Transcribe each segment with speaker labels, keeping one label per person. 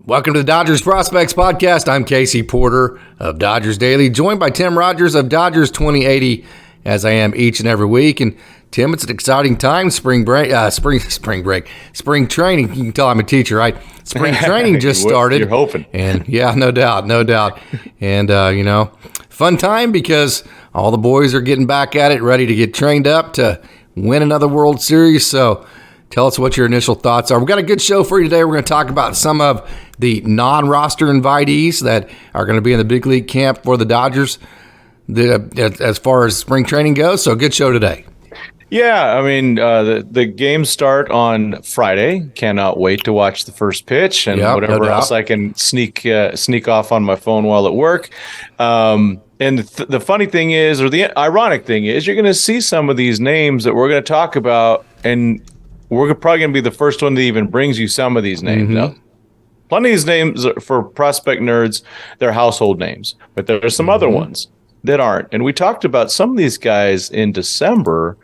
Speaker 1: Welcome to the Dodgers Prospects Podcast. I'm Casey Porter of Dodgers Daily, joined by Tim Rogers of Dodgers 2080, as I am each and every week. And Tim, it's an exciting time. Spring training. You can tell I'm a teacher, right? Spring training just started.
Speaker 2: You're hoping.
Speaker 1: And yeah, no doubt. And, fun time because all the boys are getting back at it, ready to get trained up to win another World Series. So tell us what your initial thoughts are. We've got a good show for you today. We're going to talk about some of the non-roster invitees that are going to be in the big league camp for the Dodgers as far as spring training goes. So good show today.
Speaker 2: Yeah, I mean, the games start on Friday. Cannot wait to watch the first pitch and whatever else I can sneak off on my phone while at work. And the funny thing is, or the ironic thing is, you're going to see some of these names that we're going to talk about, and we're probably going to be the first one that even brings you some of these names.
Speaker 1: Mm-hmm.
Speaker 2: Now, plenty of these names for prospect nerds, they're household names, but there are some other ones that aren't. And we talked about some of these guys in December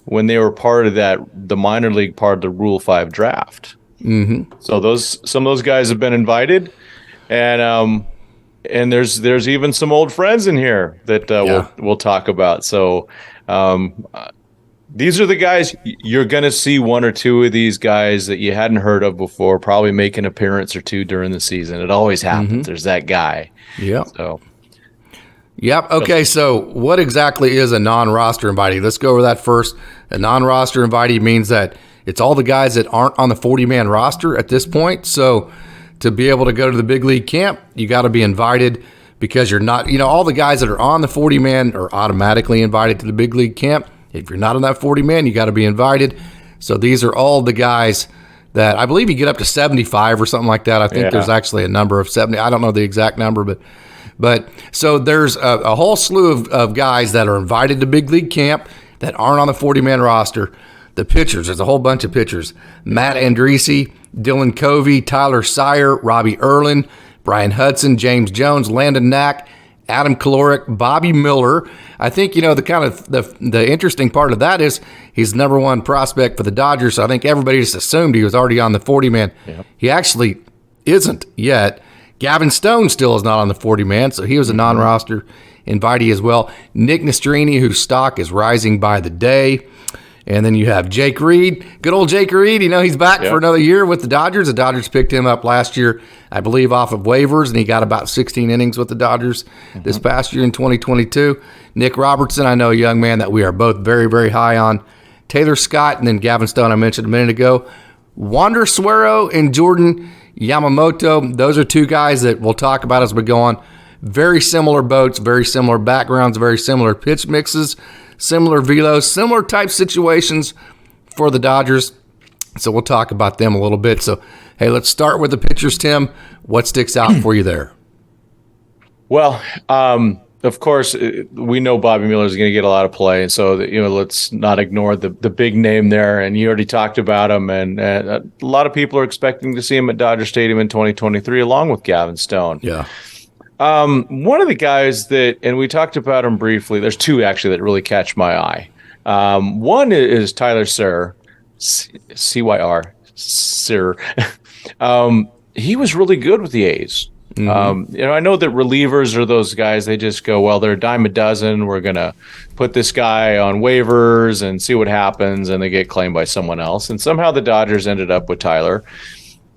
Speaker 2: when they were part of the minor league part of the Rule 5 draft.
Speaker 1: Mm-hmm.
Speaker 2: So some of those guys have been invited, and there's even some old friends in here that we'll talk about. So these are the guys you're going to see. One or two of these guys that you hadn't heard of before probably make an appearance or two during the season. It always happens. Mm-hmm. There's that guy.
Speaker 1: Yeah.
Speaker 2: So.
Speaker 1: Yep. Okay, so what exactly is a non-roster invitee? Let's go over that first. A non-roster invitee means that it's all the guys that aren't on the 40-man roster at this point. So to be able to go to the big league camp, you got to be invited because you're not, all the guys that are on the 40-man are automatically invited to the big league camp. If you're not on that 40-man, you got to be invited. So these are all the guys that I believe you get up to 75 or something like that. I think there's actually a number of 70. I don't know the exact number, but so there's a whole slew of guys that are invited to big league camp that aren't on the 40-man roster. The pitchers, there's a whole bunch of pitchers. Matt Andriese, Dylan Covey, Tyler Sire, Robbie Erlin, Brian Hudson, James Jones, Landon Knack, Adam Kalorick, Bobby Miller. I think, the interesting part of that is he's the number one prospect for the Dodgers. So I think everybody just assumed he was already on the 40-man. Yep. He actually isn't yet. Gavin Stone still is not on the 40-man, so he was a non-roster invitee as well. Nick Nastrini, whose stock is rising by the day. And then you have Jake Reed. Good old Jake Reed. He's back for another year with the Dodgers. The Dodgers picked him up last year, I believe, off of waivers, and he got about 16 innings with the Dodgers this past year in 2022. Nick Robertson, I know a young man that we are both very, very high on. Taylor Scott, and then Gavin Stone I mentioned a minute ago. Wander Suero and Jordan Yamamoto, those are two guys that we'll talk about as we go on. Very similar boats, very similar backgrounds, very similar pitch mixes, similar velos, similar type situations for the Dodgers. So we'll talk about them a little bit. So, hey, let's start with the pitchers, Tim. What sticks out for you there?
Speaker 2: Well, of course, we know Bobby Miller is going to get a lot of play, and so let's not ignore the big name there. And you already talked about him, and a lot of people are expecting to see him at Dodger Stadium in 2023, along with Gavin Stone.
Speaker 1: Yeah.
Speaker 2: One of the guys and we talked about him briefly. There's two actually that really catch my eye. One is Tyler Sir, CYR, Sir. He was really good with the A's. Mm-hmm. I know that relievers are those guys, they just go, well, they're a dime a dozen. We're going to put this guy on waivers and see what happens. And they get claimed by someone else. And somehow the Dodgers ended up with Tyler.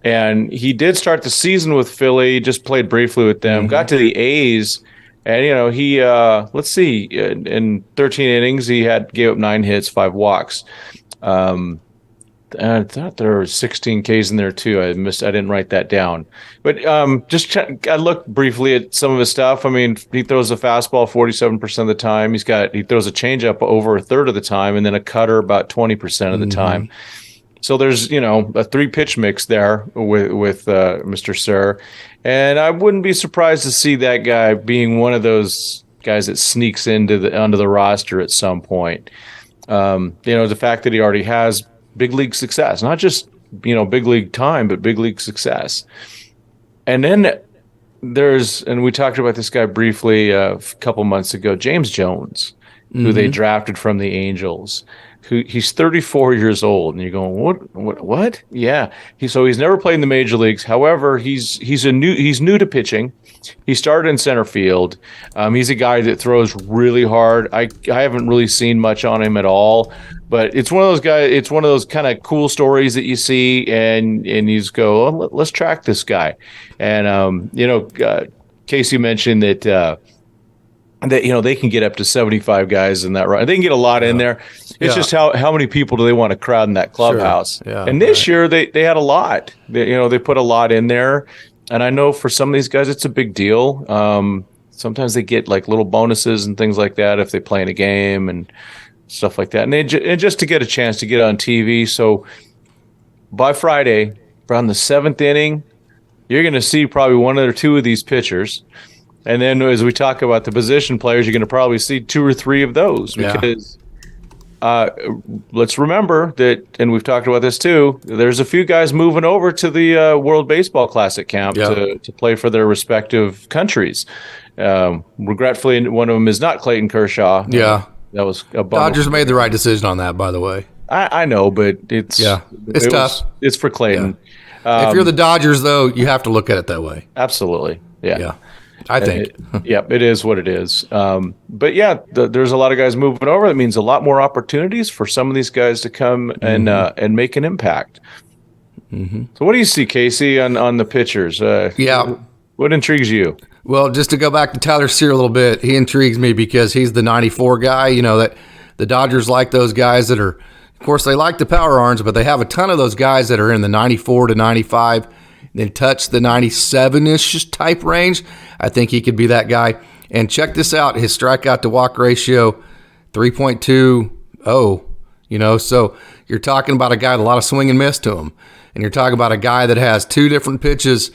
Speaker 2: And he did start the season with Philly, just played briefly with them, got to the A's. And, he, let's see, in 13 innings, he gave up 9 hits, 5 walks. I thought there were 16 Ks in there too. I didn't write that down. But I looked briefly at some of his stuff. I mean, he throws a fastball 47% of the time. He throws a changeup over a third of the time, and then a cutter about 20% of the time. So there's a 3-pitch mix there with Mr. Sir, and I wouldn't be surprised to see that guy being one of those guys that sneaks onto the roster at some point. The fact that he already has big league success, not just big league time, but big league success. And then and we talked about this guy briefly a couple months ago, James Jones. who they drafted from the Angels. He's 34 years old, and you're going, what? Yeah. He's never played in the major leagues. However, he's new to pitching. He started in center field. He's a guy that throws really hard. I haven't really seen much on him at all, but it's one of those guys. It's one of those kind of cool stories that you see, and you just go, let's track this guy. And Casey mentioned that. That they can get up to 75 guys in that run. They can get a lot in there. It's just how many people do they want to crowd in that clubhouse?
Speaker 1: Sure. Yeah,
Speaker 2: and this year they had a lot. They put a lot in there, and I know for some of these guys it's a big deal. Sometimes they get like little bonuses and things like that if they play in a game and stuff like that. And just to get a chance to get on TV. So by Friday, around the seventh inning, you're going to see probably one or two of these pitchers. And then as we talk about the position players, you're going to probably see two or three of those because let's remember that, and we've talked about this too, there's a few guys moving over to the World Baseball Classic camp to play for their respective countries. Regretfully, one of them is not Clayton Kershaw.
Speaker 1: Yeah.
Speaker 2: That was a bummer.
Speaker 1: Dodgers made the right decision on that, by the way.
Speaker 2: I know, but it's
Speaker 1: tough.
Speaker 2: It's for Clayton.
Speaker 1: Yeah. If you're the Dodgers, though, you have to look at it that way.
Speaker 2: Absolutely. Yeah.
Speaker 1: I think.
Speaker 2: It is what it is. But there's a lot of guys moving over. That means a lot more opportunities for some of these guys to come and make an impact. Mm-hmm. So what do you see, Casey, on the pitchers? What intrigues you?
Speaker 1: Well, just to go back to Tyler Sear a little bit, he intrigues me because he's the 94 guy. That the Dodgers like those guys that are, of course, they like the power arms, but they have a ton of those guys that are in the 94 to 95, then touch the 97-ish type range. I think he could be that guy. And check this out, his strikeout to walk ratio, 3.20. So you're talking about a guy with a lot of swing and miss to him. And you're talking about a guy that has two different pitches,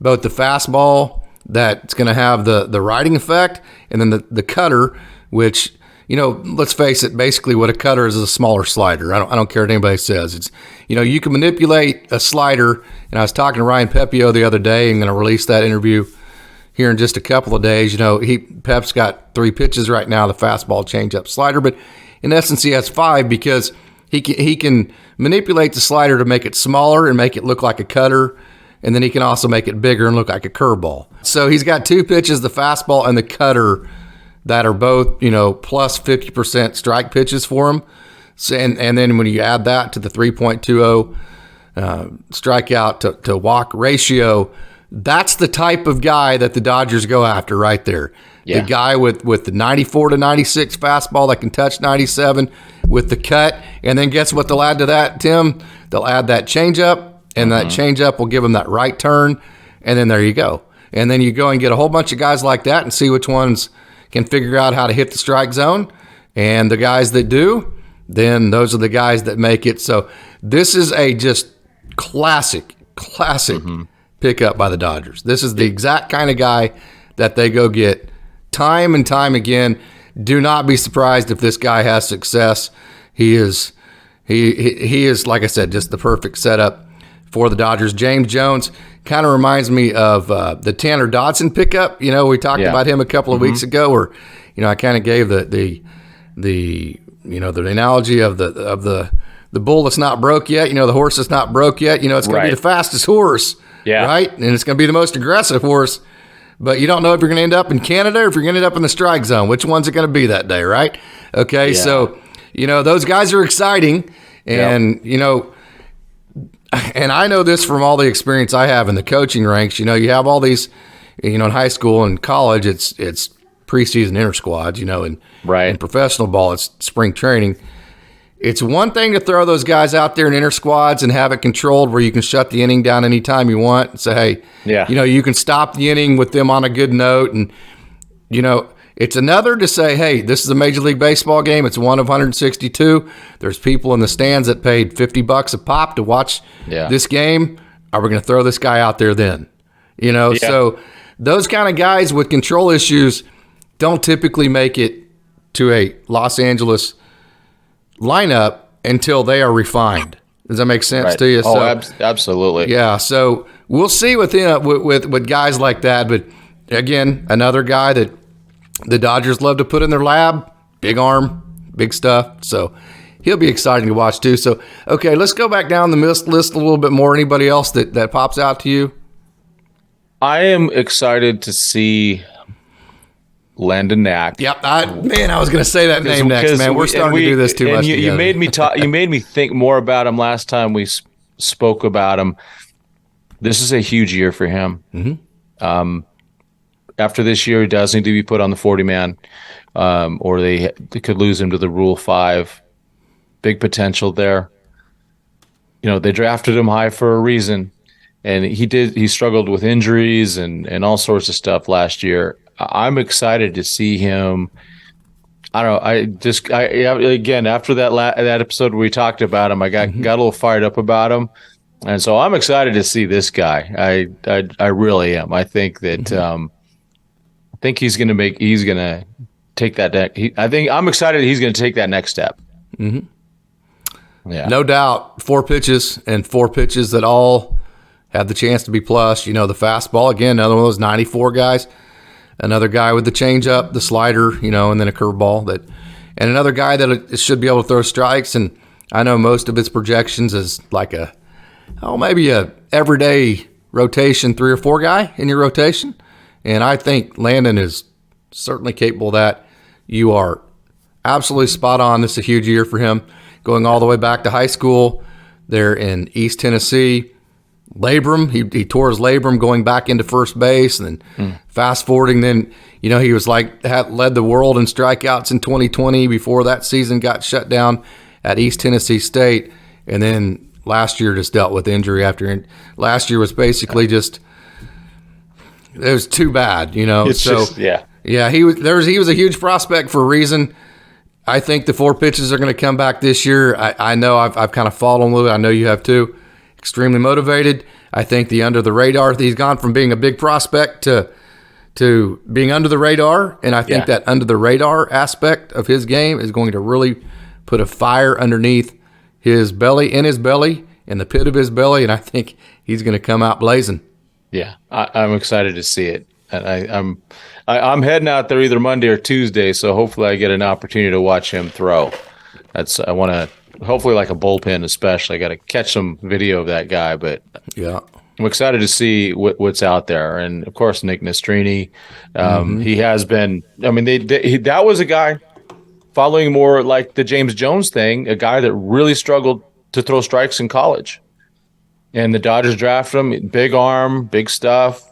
Speaker 1: both the fastball that's going to have the riding effect, and then the cutter, which, let's face it, basically what a cutter is a smaller slider. I don't care what anybody says. It's, you can manipulate a slider, and I was talking to Ryan Pepio the other day. I'm going to release that interview here in just a couple of days. Pep's got 3 pitches right now, the fastball, changeup, slider, but in essence he has 5 because he can manipulate the slider to make it smaller and make it look like a cutter, and then he can also make it bigger and look like a curveball. So he's got 2 pitches, the fastball and the cutter, that are both, plus 50% strike pitches for him. So, and then when you add that to the 3.20 strikeout to walk ratio, that's the type of guy that the Dodgers go after right there. Yeah. The guy with the 94 to 96 fastball that can touch 97 with the cut. And then guess what they'll add to that, Tim? They'll add that changeup, and that changeup will give him that right turn. And then there you go. And then you go and get a whole bunch of guys like that and see which ones can figure out how to hit the strike zone. And the guys that do, then those are the guys that make it. So this is a just classic pickup by the Dodgers. This is the exact kind of guy that they go get time and time again. Do not be surprised if this guy has success. He is, like I said, just the perfect setup for the Dodgers. James Jones kind of reminds me of the Tanner Dodson pickup. We talked about him a couple of weeks ago, where I kind of gave the analogy of the bull that's not broke yet. The horse that's not broke yet. It's going to be the fastest horse, right? And it's going to be the most aggressive horse. But you don't know if you're going to end up in Canada or if you're going to end up in the strike zone. Which one's it going to be that day, right? Okay, so those guys are exciting, and and I know this from all the experience I have in the coaching ranks. You have all these, in high school and college, it's preseason inter squads, and in professional ball, it's spring training. It's one thing to throw those guys out there in inter squads and have it controlled where you can shut the inning down anytime you want and say, hey, you can stop the inning with them on a good note. And, it's another to say, hey, this is a Major League Baseball game. It's one of 162. There's people in the stands that paid $50 a pop to watch this game. Are we going to throw this guy out there then? So those kind of guys with control issues don't typically make it to a Los Angeles lineup until they are refined. Does that make sense to you?
Speaker 2: Absolutely.
Speaker 1: Yeah. So we'll see with him, with guys like that. But again, another guy that the Dodgers love to put in their lab, big arm, big stuff. So he'll be exciting to watch too. So, okay, let's go back down the list a little bit more. Anybody else that pops out to you?
Speaker 2: I am excited to see Landon Knack.
Speaker 1: Yep, I was going to say that name next, man. We're starting to do this too much.
Speaker 2: You made me talk. You made me think more about him last time we spoke about him. This is a huge year for him. Mm-hmm. After this year, he does need to be put on the 40-man, or they could lose him to the Rule 5. Big potential there. They drafted him high for a reason, and he struggled with injuries and all sorts of stuff last year. I'm excited to see him. I don't know. Again, after that episode where we talked about him, I got a little fired up about him. And so I'm excited to see this guy. I really am. I think that I think he's going to take that. I'm excited that he's going to take that next step. Mm-hmm. Yeah,
Speaker 1: no doubt. 4 pitches that all have the chance to be plus. The fastball again, another one of those 94 guys. Another guy with the changeup, the slider, and then a curveball and another guy that should be able to throw strikes. And I know most of its projections is like maybe a everyday rotation 3 or 4 guy in your rotation. And I think Landon is certainly capable of that. You are absolutely spot on. This is a huge year for him. Going all the way back to high school there in East Tennessee. Labrum, he tore his labrum going back into first base, and then fast forwarding, then he was led the world in strikeouts in 2020 before that season got shut down at East Tennessee State, and then last year just dealt with injury after. Last year was basically it was too bad, Yeah, he was a huge prospect for a reason. I think the 4 pitches are going to come back this year. I know I've kind of followed him. I know you have too. Extremely motivated. I think the under the radar. He's gone from being a big prospect to being under the radar, and I think that under the radar aspect of his game is going to really put a fire underneath his belly, in the pit of his belly, and I think he's going to come out blazing. Yeah,
Speaker 2: I'm excited to see it. And I'm heading out there either Monday or Tuesday, so hopefully I get an opportunity to watch him throw. I want to. Hopefully like a bullpen especially. I got to catch some video of that guy, but yeah, I'm excited to see what's out there. And, of course, Nick Nastrini, he has been – that was a guy following more like the James Jones thing, a guy that really struggled to throw strikes in college. And the Dodgers drafted him, big arm, big stuff,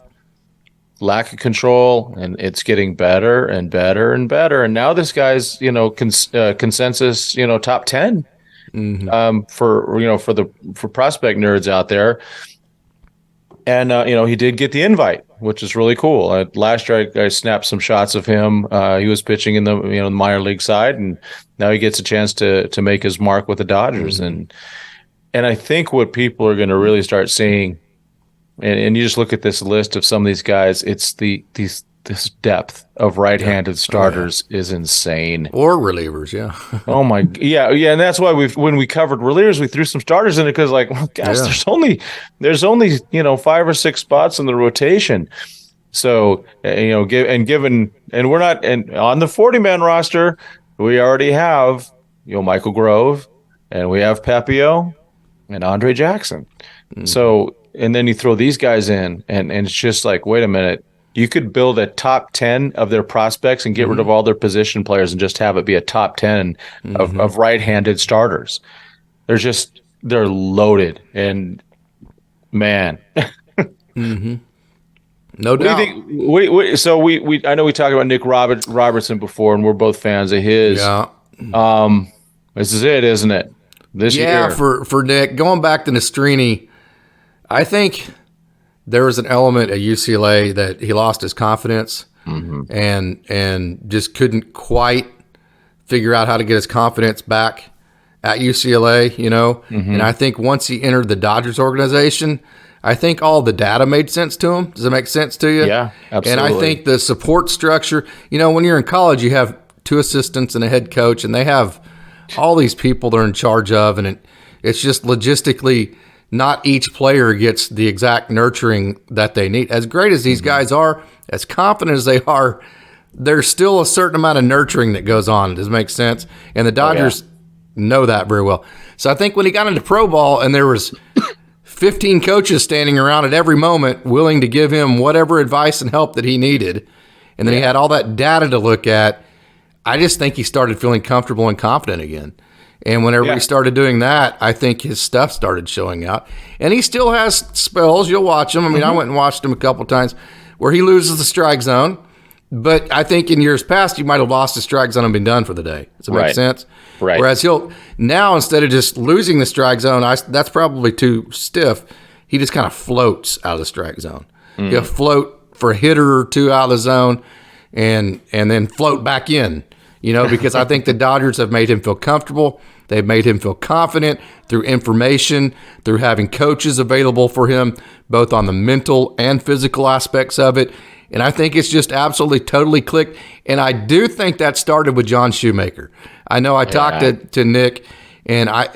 Speaker 2: lack of control, and it's getting better and better and better. And now this guy's, consensus, top 10. For prospect nerds out there, and he did get the invite, which is really cool. Last year I snapped some shots of him. He was pitching in the the minor league side, and now he gets a chance to make his mark with the Dodgers. And I think what people are going to really start seeing, and you just look at this list of some of these guys, it's this depth of right-handed starters is insane.
Speaker 1: Or relievers, yeah.
Speaker 2: Oh my, yeah, and that's why when we covered relievers, we threw some starters in it because, there's only 5 or 6 spots in the rotation. So given we're not on the 40-man roster, we already have Michael Grove, and we have Pepio and Andre Jackson. So and then you throw these guys in, and it's just like, wait a minute. You could build a top 10 of their prospects and get rid of all their position players and just have it be a top 10 of right-handed starters. They're loaded, and man.
Speaker 1: No doubt.
Speaker 2: I know we talked about Nick Robertson before, and we're both fans of his.
Speaker 1: Yeah.
Speaker 2: This is it, isn't it? This year.
Speaker 1: Yeah, for Nick, going back to Nastrini, I think there was an element at UCLA that he lost his confidence and just couldn't quite figure out how to get his confidence back at UCLA, And I think once he entered the Dodgers organization, I think all the data made sense to him. Does it make sense to you?
Speaker 2: Yeah, absolutely.
Speaker 1: And I think the support structure, when you're in college, you have 2 assistants and a head coach, and they have all these people they're in charge of, and it's just logistically – not each player gets the exact nurturing that they need. As great as these guys are, as confident as they are, there's still a certain amount of nurturing that goes on. Does it make sense? And the Dodgers know that very well. So I think when he got into pro ball and there was 15 coaches standing around at every moment willing to give him whatever advice and help that he needed, and then he had all that data to look at, I just think he started feeling comfortable and confident again. And whenever he started doing that, I think his stuff started showing out. And he still has spells. You'll watch him. I mean, I went and watched him a couple of times where he loses the strike zone. But I think in years past, you might have lost the strike zone and been done for the day. Does it make sense?
Speaker 2: Right.
Speaker 1: Whereas he'll now, instead of just losing the strike zone, that's probably too stiff. He just kind of floats out of the strike zone. He'll float for a hitter or two out of the zone and then float back in, because I think the Dodgers have made him feel comfortable. They've made him feel confident through information, through having coaches available for him, both on the mental and physical aspects of it. And I think it's just absolutely, totally clicked. And I do think that started with John Shoemaker. I know I talked to Nick, and I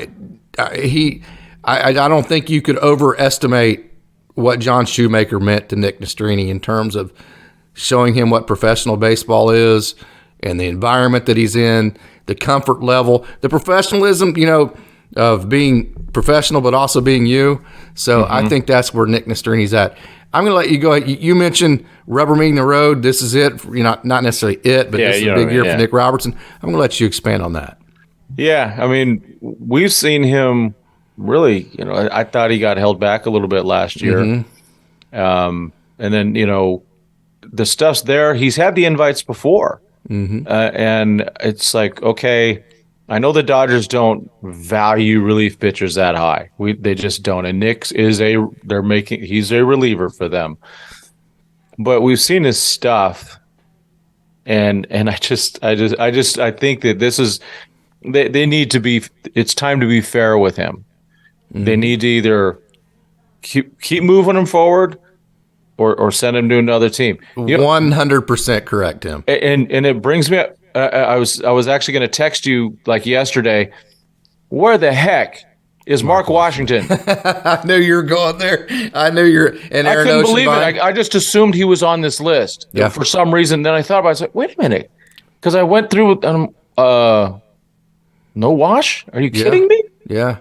Speaker 1: don't think you could overestimate what John Shoemaker meant to Nick Nastrini in terms of showing him what professional baseball is and the environment that he's in, the comfort level, the professionalism, of being professional but also being you. So I think that's where Nick Nastrini's at. I'm going to let you go. You mentioned rubber meeting the road. This is it. Not necessarily it, but this is a big year for Nick Robertson. I'm going to let you expand on that. Yeah,
Speaker 2: I mean, we've seen him really, I thought he got held back a little bit last year. And then, the stuff's there. He's had the invites before. And it's like, okay, I know the Dodgers don't value relief pitchers that high. They just don't. And Nick's he's a reliever for them. But we've seen his stuff, and I think that this is they need to be. It's time to be fair with him. They need to either keep moving him forward, or send him to another team.
Speaker 1: 100% correct, Tim.
Speaker 2: And it brings me up. I was actually going to text you like yesterday. Where the heck is Mark Washington?
Speaker 1: I knew you were going there. I knew you're. And
Speaker 2: I couldn't believe it. I just assumed he was on this list for some reason. Then I thought about it. I was like, wait a minute, because I went through no Wash. Are you kidding me?
Speaker 1: Yeah.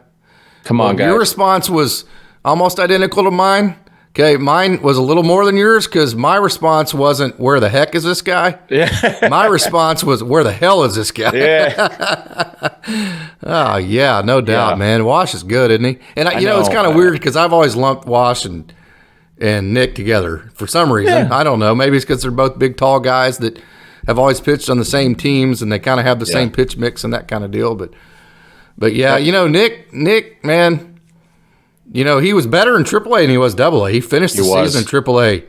Speaker 2: Come on, guys.
Speaker 1: Your response was almost identical to mine. Okay, mine was a little more than yours because my response wasn't, where the heck is this guy?
Speaker 2: Yeah.
Speaker 1: My response was, where the hell is this guy?
Speaker 2: Yeah.
Speaker 1: Oh, yeah, no doubt, man. Wash is good, isn't he? And, it's kind of weird because I've always lumped Wash and Nick together for some reason. Yeah. I don't know. Maybe it's because they're both big, tall guys that have always pitched on the same teams and they kind of have the same pitch mix and that kind of deal. But yeah, Nick, man. He was better in AAA than he was AA. He finished the season in AAA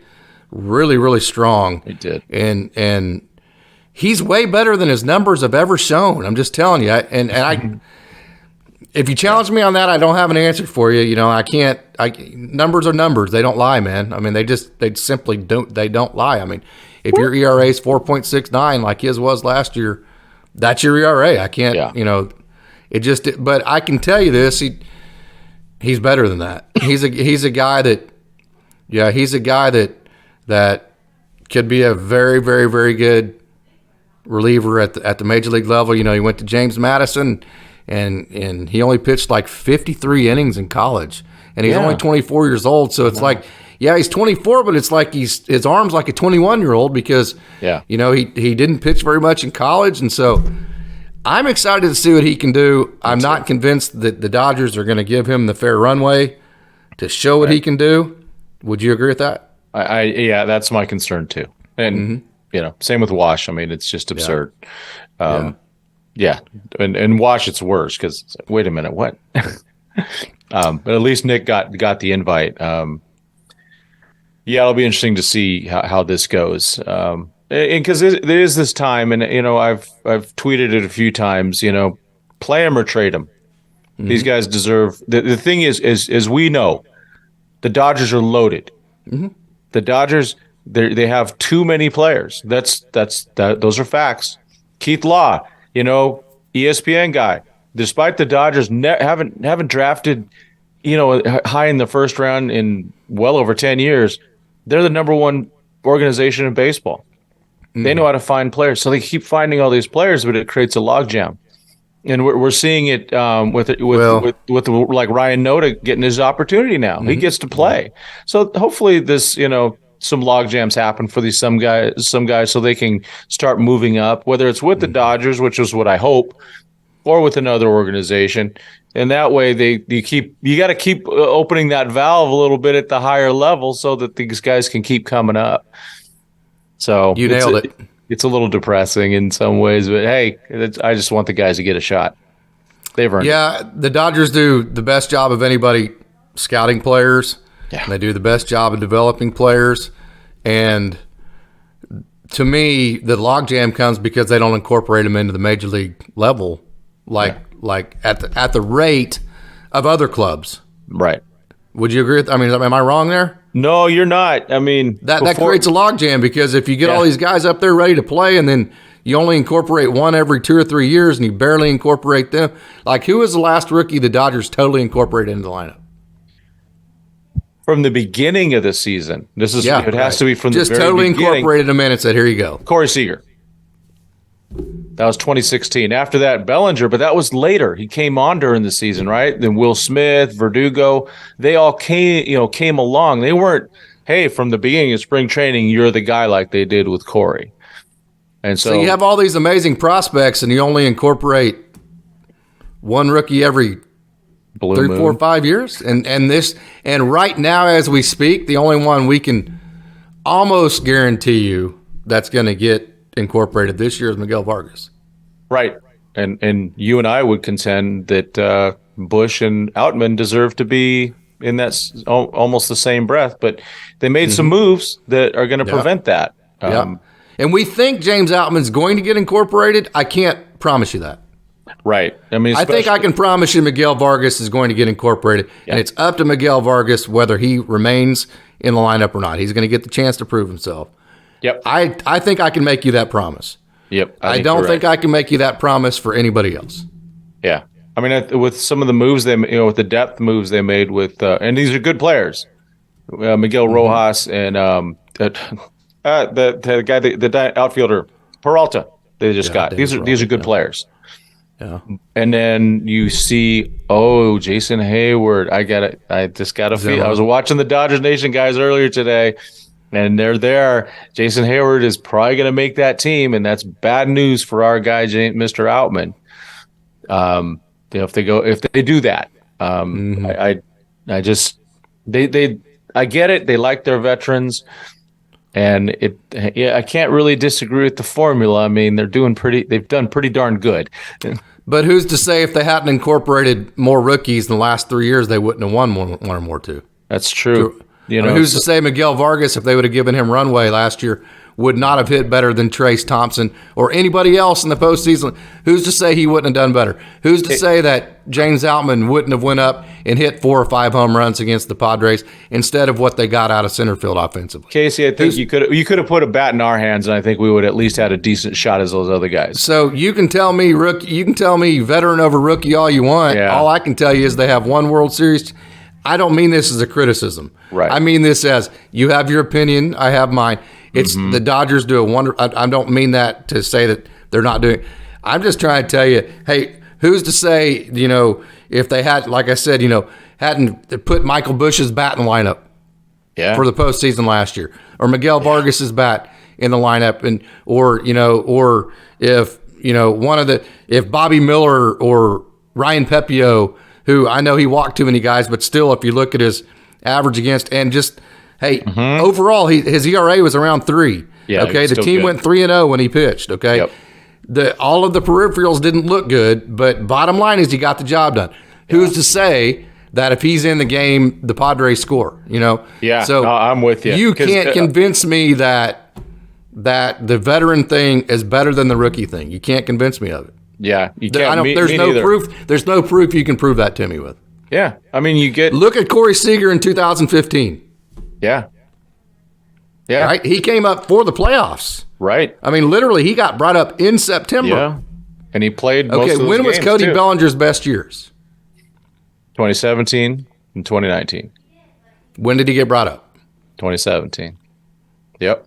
Speaker 1: really, really strong.
Speaker 2: He did.
Speaker 1: And he's way better than his numbers have ever shown. I'm just telling you. And I, if you challenge me on that, I don't have an answer for you. I can't. Numbers are numbers. They don't lie, man. I mean, they simply don't. They don't lie. I mean, if your ERA is 4.69 like his was last year, that's your ERA. I can't. It just. But I can tell you this. He's better than that. He's a guy that could be a very, very, very good reliever at the major league level. He went to James Madison, and he only pitched like 53 innings in college, and he's only 24 years old. So it's like, he's 24, but it's like his arm's like a 21-year-old because he didn't pitch very much in college, and so. I'm excited to see what he can do. I'm not convinced that the Dodgers are going to give him the fair runway to show what he can do. Would you agree with that?
Speaker 2: That's my concern too. And same with Wash. I mean, it's just absurd. And Wash, it's worse because wait a minute, what? But at least Nick got the invite. It'll be interesting to see how this goes. And because there is this time, and I've tweeted it a few times. Play him or trade him. These guys deserve. The thing is, as we know, the Dodgers are loaded. The Dodgers, they have too many players. Those are facts. Keith Law, ESPN guy. Despite the Dodgers haven't drafted, high in the first round in well over 10 years, they're the number one organization in baseball. They know how to find players. So they keep finding all these players, but it creates a logjam. And we're seeing it with like Ryan Noda getting his opportunity now. He gets to play. So hopefully this, some log jams happen for these some guys so they can start moving up, whether it's with the Dodgers, which is what I hope, or with another organization. And that way you got to keep opening that valve a little bit at the higher level so that these guys can keep coming up. So
Speaker 1: you nailed it.
Speaker 2: It's a little depressing in some ways, but hey, I just want the guys to get a shot. They've earned it.
Speaker 1: The Dodgers do the best job of anybody scouting players.
Speaker 2: Yeah.
Speaker 1: And they do the best job of developing players. And to me, the logjam comes because they don't incorporate them into the major league level like at the rate of other clubs.
Speaker 2: Right.
Speaker 1: Would you agree with? I mean, am I wrong there?
Speaker 2: No, you're not. I mean,
Speaker 1: that creates a logjam because if you get all these guys up there ready to play and then you only incorporate one every 2 or 3 years and you barely incorporate them, like who was the last rookie the Dodgers totally incorporated into the lineup?
Speaker 2: From the beginning of the season. This is it has to be from
Speaker 1: just
Speaker 2: the very
Speaker 1: totally
Speaker 2: beginning.
Speaker 1: Incorporated them in and said, here you go.
Speaker 2: Corey Seager. That was 2016. After that, Bellinger, but that was later. He came on during the season, right? Then Will Smith, Verdugo, they all came along. They weren't, hey, from the beginning of spring training, you're the guy like they did with Corey. And so
Speaker 1: you have all these amazing prospects and you only incorporate one rookie every 3, 4, 5 years. And right now as we speak, the only one we can almost guarantee you that's going to get incorporated this year is Miguel Vargas.
Speaker 2: Right. And you and I would contend that Bush and Outman deserve to be in that almost the same breath, but they made some moves that are going to prevent that.
Speaker 1: And we think James Outman's going to get incorporated. I can't promise you that.
Speaker 2: Right. I mean,
Speaker 1: I think I can promise you Miguel Vargas is going to get incorporated, and it's up to Miguel Vargas whether he remains in the lineup or not. He's going to get the chance to prove himself.
Speaker 2: Yep.
Speaker 1: I think I can make you that promise.
Speaker 2: Yep.
Speaker 1: I don't think I can make you that promise for anybody else.
Speaker 2: Yeah. I mean, with some of the moves with the depth moves they made with, and these are good players, Miguel Rojas and the guy, the outfielder Peralta. They just got these are good players.
Speaker 1: Yeah.
Speaker 2: And then you see, Jason Hayward. I just got a feel. I was watching the Dodgers Nation guys earlier today. And they're there. Jason Hayward is probably going to make that team, and that's bad news for our guy, Mr. Outman. If they do that, I get it. They like their veterans, and I can't really disagree with the formula. I mean, they've done pretty darn good.
Speaker 1: But who's to say if they hadn't incorporated more rookies in the last 3 years, they wouldn't have won one or more too?
Speaker 2: That's true.
Speaker 1: Who's to say Miguel Vargas, if they would have given him runway last year, would not have hit better than Trace Thompson or anybody else in the postseason? Who's to say he wouldn't have done better? Who's to say that James Outman wouldn't have went up and hit 4 or 5 home runs against the Padres instead of what they got out of center field offensively?
Speaker 2: Casey, I think you could have put a bat in our hands, and I think we would at least had a decent shot as those other guys.
Speaker 1: So you can tell me veteran over rookie all you want.
Speaker 2: Yeah.
Speaker 1: All I can tell you is they have one World Series. I don't mean this as a criticism.
Speaker 2: Right.
Speaker 1: I mean this as you have your opinion, I have mine. It's the Dodgers do a wonder. I don't mean that to say that they're not doing. I'm just trying to tell you, hey, who's to say, if they had, like I said, hadn't put Michael Bush's bat in the lineup for the postseason last year, or Miguel Vargas's bat in the lineup, or if Bobby Miller or Ryan Pepio, who I know he walked too many guys, but still, if you look at his average against, and just, overall, his ERA was around 3.
Speaker 2: Yeah,
Speaker 1: okay, the team went 3-0 when he pitched. Okay, all of the peripherals didn't look good, but bottom line is he got the job done. Who's to say that if he's in the game, the Padres score?
Speaker 2: Yeah.
Speaker 1: So
Speaker 2: I'm with you.
Speaker 1: You can't convince me that the veteran thing is better than the rookie thing. You can't convince me of it.
Speaker 2: Yeah, you can't.
Speaker 1: There's no proof. There's no proof you can prove that to me with.
Speaker 2: Yeah, I mean,
Speaker 1: look at Corey Seager in 2015.
Speaker 2: Yeah.
Speaker 1: Right. He came up for the playoffs.
Speaker 2: Right.
Speaker 1: I mean, literally, he got brought up in September.
Speaker 2: Yeah, and he played. Most of those
Speaker 1: when was
Speaker 2: games
Speaker 1: Cody
Speaker 2: too.
Speaker 1: Bellinger's best years?
Speaker 2: 2017 and 2019.
Speaker 1: When did he get brought up?
Speaker 2: 2017. Yep.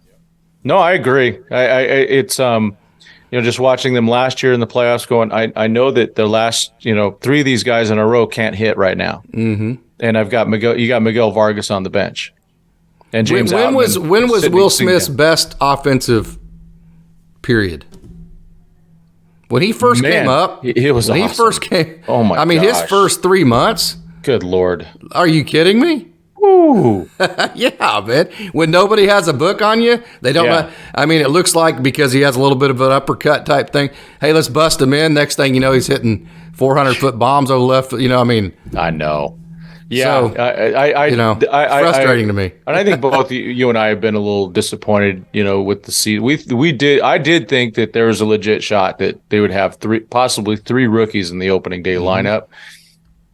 Speaker 2: No, I agree. It's just watching them last year in the playoffs going, I know that the last, three of these guys in a row can't hit right now. Mm-hmm. And you got Miguel Vargas on the bench. And James
Speaker 1: when was Will Smith's
Speaker 2: down.
Speaker 1: best offensive period? When he first came up,
Speaker 2: it was
Speaker 1: when
Speaker 2: awesome.
Speaker 1: he first came.
Speaker 2: Oh my!
Speaker 1: His first 3 months.
Speaker 2: Good Lord!
Speaker 1: Are you kidding me?
Speaker 2: Ooh.
Speaker 1: Yeah, man. When nobody has a book on you, they don't know. It looks like because he has a little bit of an uppercut type thing. Hey, let's bust him in. Next thing you know, he's hitting 400-foot bombs over left.
Speaker 2: I know. Yeah,
Speaker 1: so, frustrating to me.
Speaker 2: And I think both you and I have been a little disappointed, with the season. I did think that there was a legit shot that they would have possibly three rookies in the opening day lineup,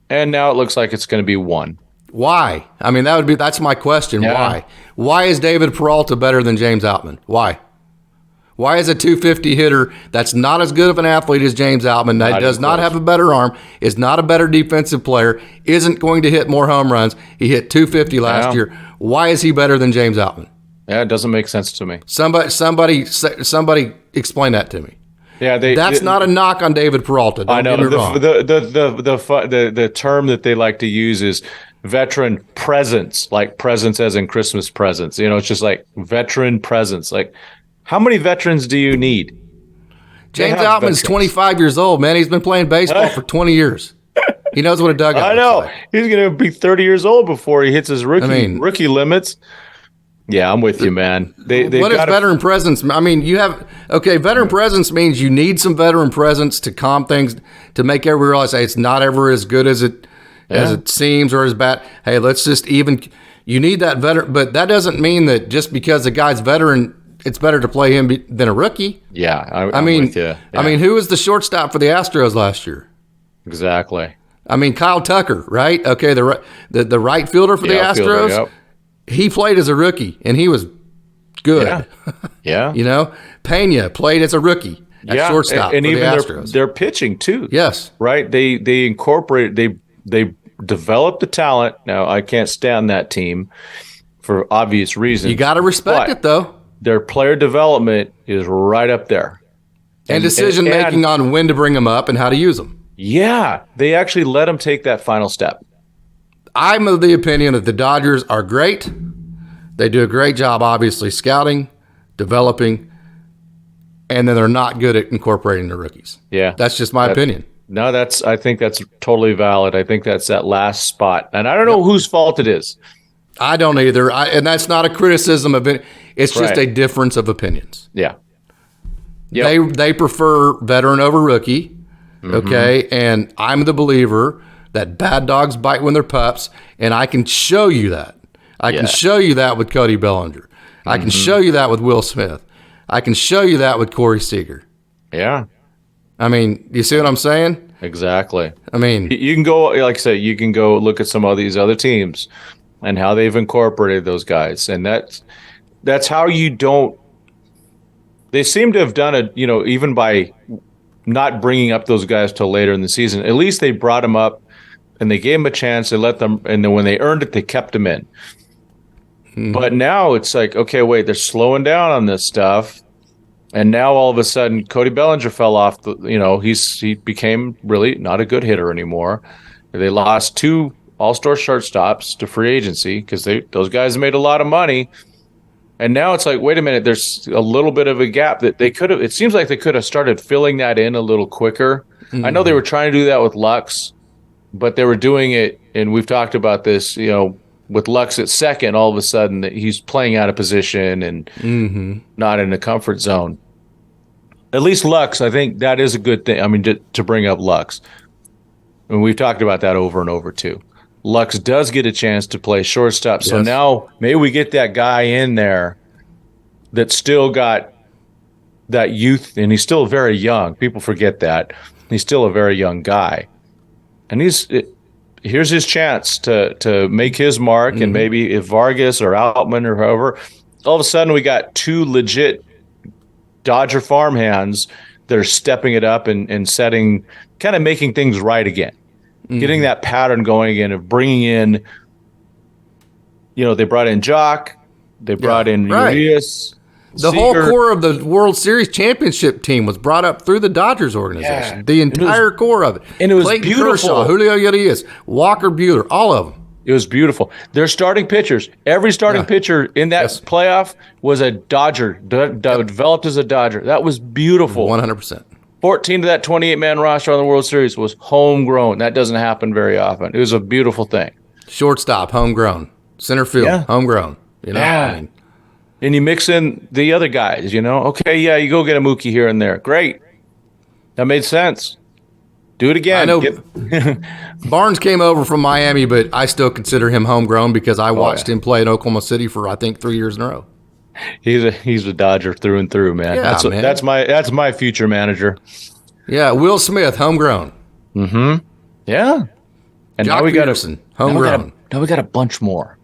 Speaker 2: and now it looks like it's going to be one.
Speaker 1: Why? That's my question. Yeah. Why? Why is David Peralta better than James Outman? Why? Why is a 250 hitter that's not as good of an athlete as James Outman, that does not have a better arm, is not a better defensive player, isn't going to hit more home runs? He hit 250 last year. Why is he better than James Outman?
Speaker 2: Yeah, it doesn't make sense to me.
Speaker 1: Somebody explain that to me.
Speaker 2: Yeah,
Speaker 1: that's not a knock on David Peralta. Don't get me wrong.
Speaker 2: The term that they like to use is veteran presence, like presents as in Christmas presents. It's just like veteran presence. Like, how many veterans do you need?
Speaker 1: James Outman's 25 years old, man. He's been playing baseball for 20 years. He knows what a dugout looks like.
Speaker 2: He's going to be 30 years old before he hits his rookie limits. Yeah, I'm with you, man.
Speaker 1: What is veteran presence? Veteran presence means you need some veteran presence to calm things, to make everybody realize, hey, it's not ever as good as it seems or as bad. Hey, let's just you need that veteran, but that doesn't mean that just because a guy's veteran, it's better to play him than a rookie.
Speaker 2: Yeah, I'm with you. Yeah.
Speaker 1: Who was the shortstop for the Astros last year?
Speaker 2: Exactly.
Speaker 1: Kyle Tucker, right? Okay, the right fielder for the Astros.
Speaker 2: Yep.
Speaker 1: He played as a rookie, and he was good.
Speaker 2: Yeah.
Speaker 1: Pena played as a rookie at shortstop
Speaker 2: and
Speaker 1: for
Speaker 2: even
Speaker 1: the Astros.
Speaker 2: Their pitching too.
Speaker 1: Yes.
Speaker 2: Right. They incorporate. They developed the talent. Now I can't stand that team for obvious reasons.
Speaker 1: You got to respect it though.
Speaker 2: Their player development is right up there.
Speaker 1: And decision making on when to bring them up and how to use them.
Speaker 2: Yeah, they actually let them take that final step.
Speaker 1: I'm of the opinion that the Dodgers are great. They do a great job, obviously, scouting, developing, and then they're not good at incorporating the rookies. Yeah. That's just my opinion.
Speaker 2: No, I think that's totally valid. I think that's that last spot. And I don't know whose fault it is.
Speaker 1: I don't either. And that's not a criticism of it. It's just a difference of opinions.
Speaker 2: Yeah. Yep.
Speaker 1: They prefer veteran over rookie. Okay. And I'm the believer that bad dogs bite when they're pups. And I can show you that. I can show you that with Cody Bellinger. I can show you that with Will Smith. I can show you that with Corey Seager.
Speaker 2: Yeah.
Speaker 1: You see what I'm saying?
Speaker 2: Exactly.
Speaker 1: You
Speaker 2: can go, like I said, you can go look at some of these other teams and how they've incorporated those guys. And that's how you don't, they seem to have done it, even by not bringing up those guys till later in the season. At least they brought them up and they gave them a chance. They let them, and then when they earned it, they kept them in. But now it's like, okay, wait, they're slowing down on this stuff. And now all of a sudden, Cody Bellinger fell off. He became really not a good hitter anymore. They lost 2 all-star shortstops to free agency because those guys made a lot of money. And now it's like, wait a minute, there's a little bit of a gap that they could have. It seems like they could have started filling that in a little quicker. I know they were trying to do that with Lux, but they were doing it, and we've talked about this, with Lux at second, all of a sudden he's playing out of position and not in the comfort zone. At least Lux, I think that is a good thing. To bring up Lux. And we've talked about that over and over too. Lux does get a chance to play shortstop. So now maybe we get that guy in there that still got that youth, and he's still very young. People forget that. He's still a very young guy. And here's his chance to make his mark, and maybe if Vargas or Outman or whoever, all of a sudden we got 2 legit Dodger farmhands that are stepping it up and setting, kind of making things right again. Getting that pattern going again of bringing in, they brought in Jock, they brought in Urias,
Speaker 1: The whole core of the World Series championship team was brought up through the Dodgers organization.
Speaker 2: Yeah.
Speaker 1: The entire core of it.
Speaker 2: And it was
Speaker 1: Clayton
Speaker 2: beautiful.
Speaker 1: Kershaw, Julio Urias, Walker Buehler, all of them.
Speaker 2: It was beautiful. Their starting pitchers, every starting pitcher in that playoff was a Dodger, developed as a Dodger. That was beautiful.
Speaker 1: 100%.
Speaker 2: 14 to that 28-man roster on the World Series was homegrown. That doesn't happen very often. It was a beautiful thing.
Speaker 1: Shortstop, homegrown. Center field, homegrown. You know,
Speaker 2: and you mix in the other guys, Okay, you go get a Mookie here and there. Great. That made sense. Do it again.
Speaker 1: I know Barnes came over from Miami, but I still consider him homegrown because I watched him play in Oklahoma City for, I think, 3 years in a row.
Speaker 2: He's a Dodger through and through, man.
Speaker 1: Yeah,
Speaker 2: That's my future manager.
Speaker 1: Yeah, Will Smith, homegrown.
Speaker 2: Mm-hmm. Yeah. And
Speaker 1: Jock
Speaker 2: now we got
Speaker 1: homegrown.
Speaker 2: Now we got a bunch more.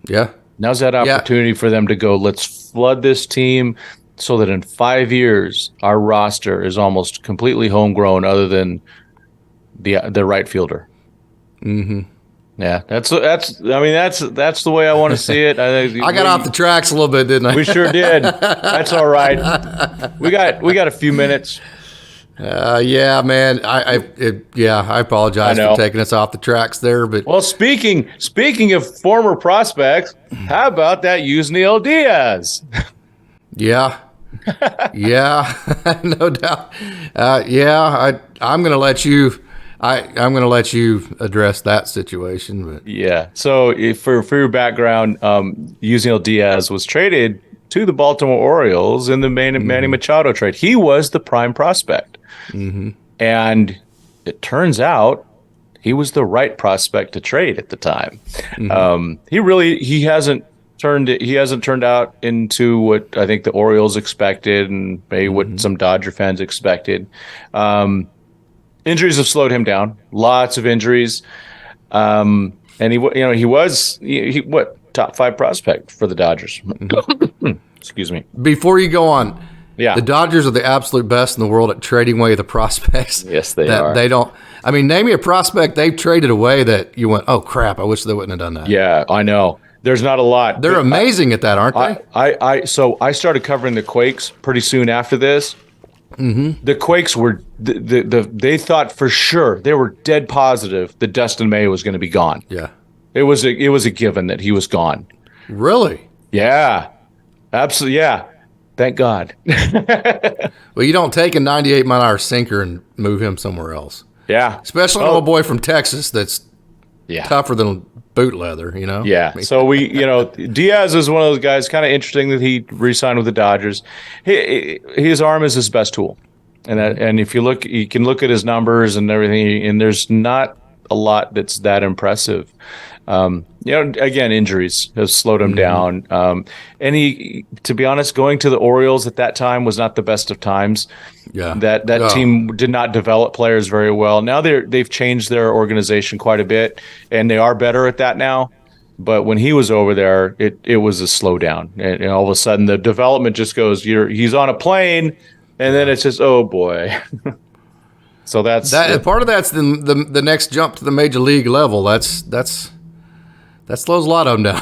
Speaker 1: Yeah.
Speaker 2: Now's that opportunity for them to go, let's flood this team so that in 5 years our roster is almost completely homegrown other than the right fielder.
Speaker 1: Mm-hmm.
Speaker 2: Yeah, that's the way I want to see it.
Speaker 1: I got off the tracks a little bit, didn't I?
Speaker 2: We sure did. That's all right. We got a few minutes.
Speaker 1: Yeah, man. I apologize for taking us off the tracks there, but
Speaker 2: well, speaking of former prospects, how about that Yusniel Diaz?
Speaker 1: Yeah. Yeah, no doubt. I'm going to let you. I'm going to let you address that situation. But
Speaker 2: yeah. So for your background, Yusniel Diaz was traded to the Baltimore Orioles in the Manny Machado trade. He was the prime prospect, and it turns out he was the right prospect to trade at the time. He hasn't turned out into what I think the Orioles expected and maybe what some Dodger fans expected. Injuries have slowed him down. Lots of injuries. And he was top 5 prospect for the Dodgers. Excuse me.
Speaker 1: Before you go on,
Speaker 2: the
Speaker 1: Dodgers are the absolute best in the world at trading away the prospects.
Speaker 2: Yes, they are.
Speaker 1: They don't. I mean, name me a prospect they've traded away that you went, oh crap! I wish they wouldn't have done that.
Speaker 2: Yeah, I know. There's not a lot.
Speaker 1: They're amazing at that, aren't they?
Speaker 2: So I started covering the Quakes pretty soon after this. The Quakes were they thought for sure, they were dead positive that Dustin May was going to be gone.
Speaker 1: Yeah,
Speaker 2: it was a given that he was gone.
Speaker 1: Really?
Speaker 2: Yeah, absolutely. Yeah, thank God.
Speaker 1: Well, you don't take a 98-mile-an-hour sinker and move him somewhere else.
Speaker 2: Yeah,
Speaker 1: especially an old boy from Texas that's tougher than boot leather,
Speaker 2: Yeah. So Diaz is one of those guys. Kind of interesting that he re-signed with the Dodgers. His arm is his best tool, and if you can look at his numbers and everything, and there's not a lot that's that impressive. Again, injuries have slowed him down. And he, to be honest, going to the Orioles at that time was not the best of times.
Speaker 1: Yeah,
Speaker 2: that team did not develop players very well. Now they've changed their organization quite a bit, and they are better at that now. But when he was over there, it was a slowdown, and all of a sudden the development just goes. He's on a plane, and then it's just, oh boy. So that's
Speaker 1: part of that's the next jump to the major league level. That slows a lot of them down.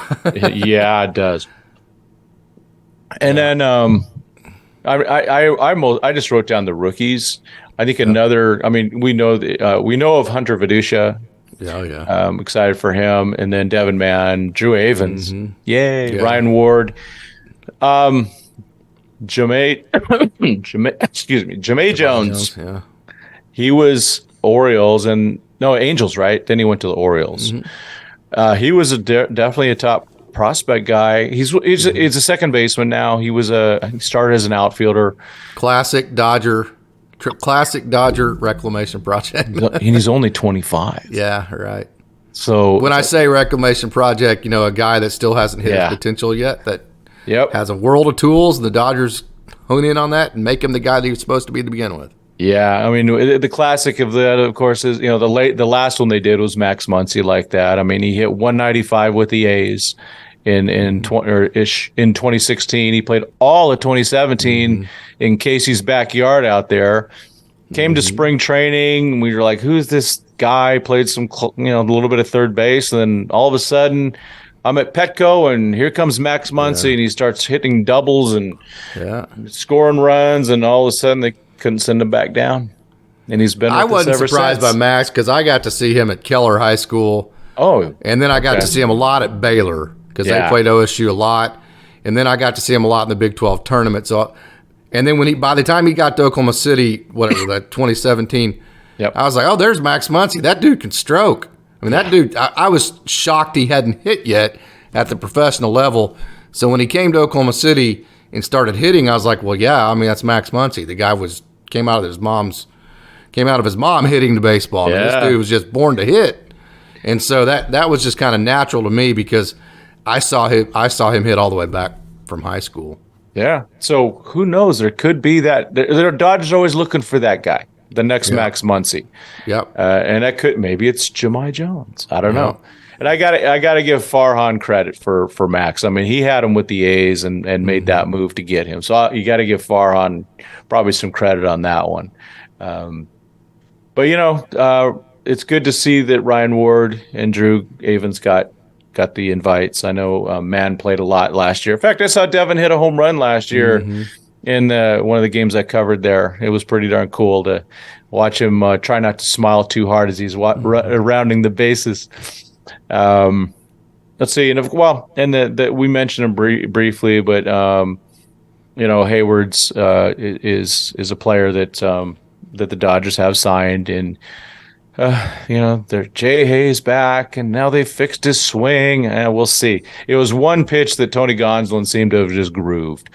Speaker 2: Yeah, it does. And then I just wrote down the rookies. I think another. I mean, we know of Hunter Vidusha.
Speaker 1: Yeah.
Speaker 2: I'm excited for him, and then Devin Mann, Drew Avens, yay, Ryan Ward, Jermaine Jones.
Speaker 1: Yeah.
Speaker 2: He was Orioles Angels, right? Then he went to the Orioles. He was definitely a top prospect guy. He's a second baseman now. He started as an outfielder.
Speaker 1: Classic Dodger reclamation project.
Speaker 2: And he's only 25.
Speaker 1: Yeah, right.
Speaker 2: So
Speaker 1: when I say reclamation project, a guy that still hasn't hit his potential yet, that has a world of tools, and the Dodgers hone in on that and make him the guy that he was supposed to be to begin with.
Speaker 2: Yeah, I mean, the classic of that, of course, is the last one they did was Max Muncy like that. I mean, he hit 195 with the A's in 2016. He played all of 2017 in Casey's backyard out there. Came to spring training. We were like, "Who's this guy?" Played some, a little bit of third base, and then all of a sudden, I'm at Petco, and here comes Max Muncy, and he starts hitting doubles and scoring runs, and all of a sudden they couldn't send him back down. And he's been with
Speaker 1: I
Speaker 2: us
Speaker 1: wasn't
Speaker 2: ever
Speaker 1: surprised
Speaker 2: since.
Speaker 1: by Max because I got to see him at Keller High School.
Speaker 2: Oh,
Speaker 1: and then I got to see him a lot at Baylor because they played OSU a lot. And then I got to see him a lot in the Big 12 tournament. So, and then by the time he got to Oklahoma City, whatever, that 2017, I was like, oh, there's Max Muncy. That dude can stroke. I mean, that dude, I was shocked he hadn't hit yet at the professional level. So when he came to Oklahoma City and started hitting, I was like, well, yeah, I mean, that's Max Muncy. The guy came out of his mom hitting the baseball. I mean, this dude was just born to hit. And so that was just kind of natural to me because I saw him hit all the way back from high school.
Speaker 2: Yeah. So who knows? There could be that. There are Dodgers always looking for that guy, the next Max Muncy.
Speaker 1: Yep.
Speaker 2: And maybe it's Jahmai Jones. I don't know. And I gotta give Farhan credit for Max. I mean, he had him with the A's and made that move to get him. So you got to give Farhan probably some credit on that one. But it's good to see that Ryan Ward and Drew Avens got the invites. I know Mann played a lot last year. In fact, I saw Devin hit a home run last year in one of the games I covered there. It was pretty darn cool to watch him try not to smile too hard as he's rounding the bases. Let's see, and we mentioned him briefly, but Hayward's is a player that the Dodgers have signed, and they're Jay Hayes back, and now they fixed his swing, and we'll see. It was one pitch that Tony Gonsolin seemed to have just grooved,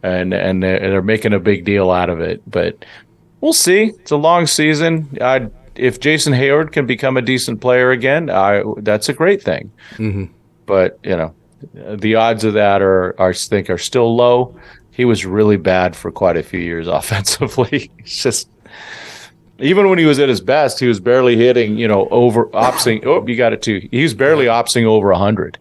Speaker 2: and they're making a big deal out of it, but we'll see. It's a long season. If Jason Hayward can become a decent player again, that's a great thing. But the odds of that I think are still low. He was really bad for quite a few years offensively. It's just, even when he was at his best, he was barely hitting, over opsing. Oh, you got it too. He was barely opsing over 100.